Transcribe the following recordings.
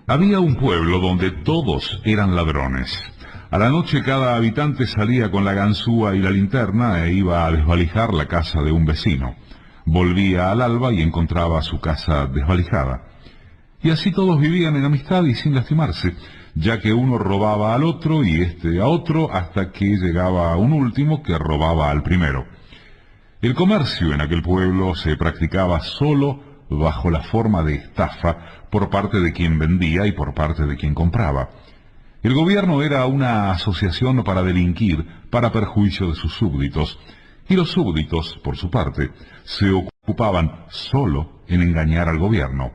Había un pueblo donde todos eran ladrones. A la noche cada habitante salía con la ganzúa y la linterna e iba a desvalijar la casa de un vecino. Volvía al alba y encontraba su casa desvalijada. Y así todos vivían en amistad y sin lastimarse, ya que uno robaba al otro y este a otro hasta que llegaba a un último que robaba al primero. El comercio en aquel pueblo se practicaba solo bajo la forma de estafa por parte de quien vendía y por parte de quien compraba. El gobierno era una asociación para delinquir para perjuicio de sus súbditos, y los súbditos, por su parte, se ocupaban solo en engañar al gobierno.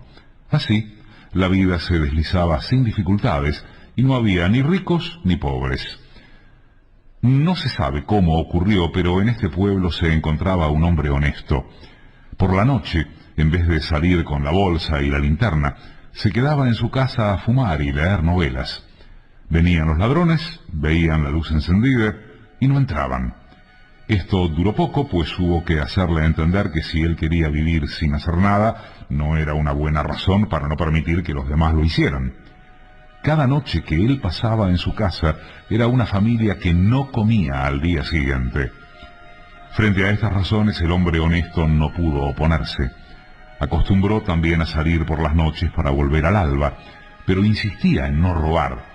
Así, la vida se deslizaba sin dificultades y no había ni ricos ni pobres. No se sabe cómo ocurrió, pero en este pueblo se encontraba un hombre honesto. Por la noche, en vez de salir con la bolsa y la linterna, se quedaba en su casa a fumar y leer novelas. Venían los ladrones, veían la luz encendida y no entraban. Esto duró poco, pues hubo que hacerle entender que si él quería vivir sin hacer nada, no era una buena razón para no permitir que los demás lo hicieran. Cada noche que él pasaba en su casa era una familia que no comía al día siguiente. Frente a estas razones el hombre honesto no pudo oponerse. Acostumbró también a salir por las noches para volver al alba, pero insistía en no robar.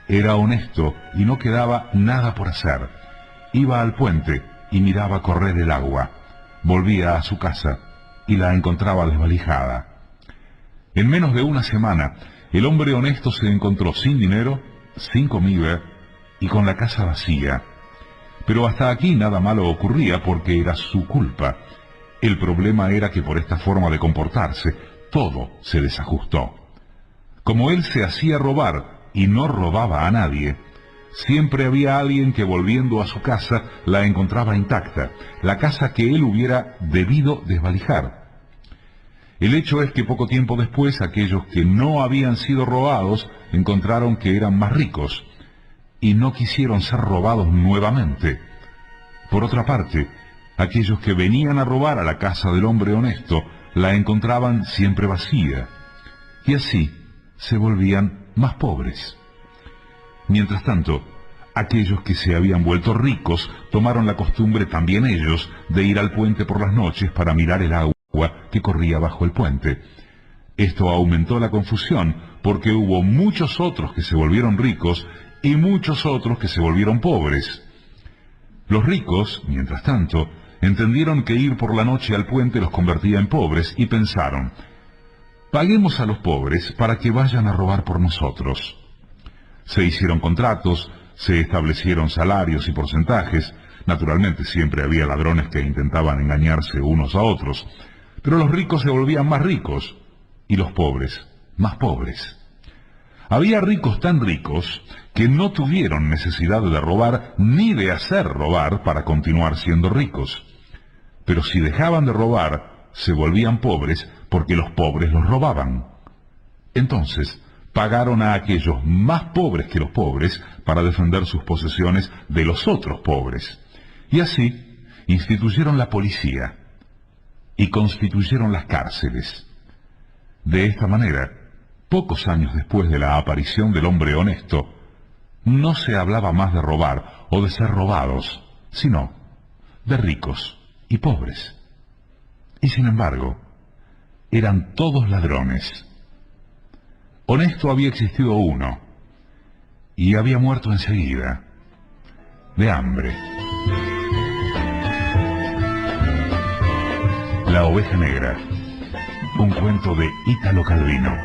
Era honesto y no quedaba nada por hacer. Iba al puente y miraba correr el agua. Volvía a su casa y la encontraba desvalijada. En menos de una semana, el hombre honesto se encontró sin dinero, sin comida y con la casa vacía. Pero hasta aquí nada malo ocurría porque era su culpa. El problema era que por esta forma de comportarse, todo se desajustó. Como él se hacía robar y no robaba a nadie, siempre había alguien que volviendo a su casa la encontraba intacta, la casa que él hubiera debido desvalijar. El hecho es que poco tiempo después aquellos que no habían sido robados encontraron que eran más ricos y no quisieron ser robados nuevamente. Por otra parte, aquellos que venían a robar a la casa del hombre honesto la encontraban siempre vacía y así se volvían más pobres. Mientras tanto, aquellos que se habían vuelto ricos tomaron la costumbre también ellos de ir al puente por las noches para mirar el agua que corría bajo el puente. Esto aumentó la confusión porque hubo muchos otros que se volvieron ricos y muchos otros que se volvieron pobres. Los ricos, mientras tanto, entendieron que ir por la noche al puente los convertía en pobres y pensaron: paguemos a los pobres para que vayan a robar por nosotros. Se hicieron contratos, se establecieron salarios y porcentajes. Naturalmente siempre había ladrones que intentaban engañarse unos a otros, pero los ricos se volvían más ricos y los pobres más pobres. Había ricos tan ricos que no tuvieron necesidad de robar ni de hacer robar para continuar siendo ricos. Pero si dejaban de robar, se volvían pobres porque los pobres los robaban. Entonces, pagaron a aquellos más pobres que los pobres para defender sus posesiones de los otros pobres. Y así, instituyeron la policía y constituyeron las cárceles. De esta manera, pocos años después de la aparición del hombre honesto, no se hablaba más de robar o de ser robados, sino de ricos y pobres. Y sin embargo, eran todos ladrones. Honesto había existido uno, y había muerto enseguida, de hambre. La oveja negra, un cuento de Ítalo Calvino.